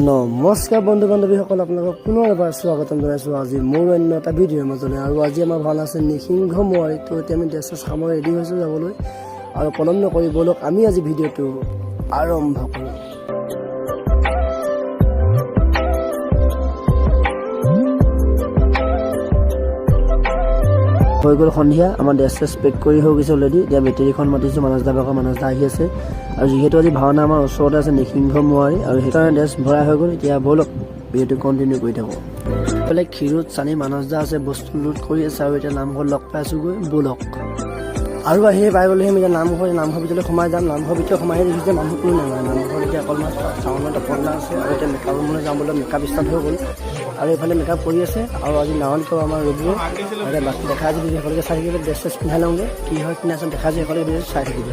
নমস্কাৰ বন্ধু বান্ধৱীসকল, আপোনালোকক পুনৰ এবাৰ স্বাগতম জনাইছোঁ আজি মোৰ অন্য এটা ভিডিঅ'ৰ মাজলৈ। আৰু আজি আমাৰ ভাল আছে নিসিংহ মোৱাৰি। তো এতিয়া আমি ড্ৰেছ সামৰি ৰেডি হৈছোঁ যাবলৈ, আৰু পলম নকৰি ব'লক আমি আজি ভিডিঅ'টো আৰম্ভ কৰোঁ। হৈ গ'ল সন্ধিয়া, আমাৰ ড্ৰেছ চেছ পেক কৰি হৈ গৈছে অলৰেডি। এতিয়া বেটেৰীখন মাতিছোঁ, মানস দা ভাগৰ মানস দা আহি আছে। আৰু যিহেতু আজি ভাওনা আমাৰ ওচৰতে আছে নিসিংহ মোৱাৰি, আৰু সেইকাৰণে ড্ৰেছ ভৰাই হৈ গ'ল। এতিয়া ব'লক ভিডিঅ'টো কণ্টিনিউ কৰি থাকোঁ। এইফালে ক্ষীৰোদ চানি মানস দা আছে, বস্তু লোড কৰি আছে, আৰু এতিয়া নামঘৰত লগ পাই আছোঁগৈ, ব'লক। আৰু আহিয়ে পাই গ'লোহি আমি এতিয়া নামঘৰ ভিতৰলৈ সোমাই যাম। নামঘৰ ভিতৰত সোমাই দেখিছে মানুহ কোনো নাই। নামঘৰত এতিয়া অকণমান চাউণ্ডত অকণমান আছে, আৰু এতিয়া মেকআপ ৰুমলৈ যাম বুলি মেকআপ ষ্টাৰ্ট হৈ গ'ল। আৰু এইফালে মেকআপ কৰি আছে, আৰু আজি নাৱন কৰিব আমাৰ ৰবিয়ে। এতিয়া বাকী দেখা যদি সকলোকে চাই থাকিব, ড্ৰেছ চেছ পিন্ধাই লওঁগৈ, কি হয় কি নাচাম দেখা যায়, সকলোকে চাই থাকিব।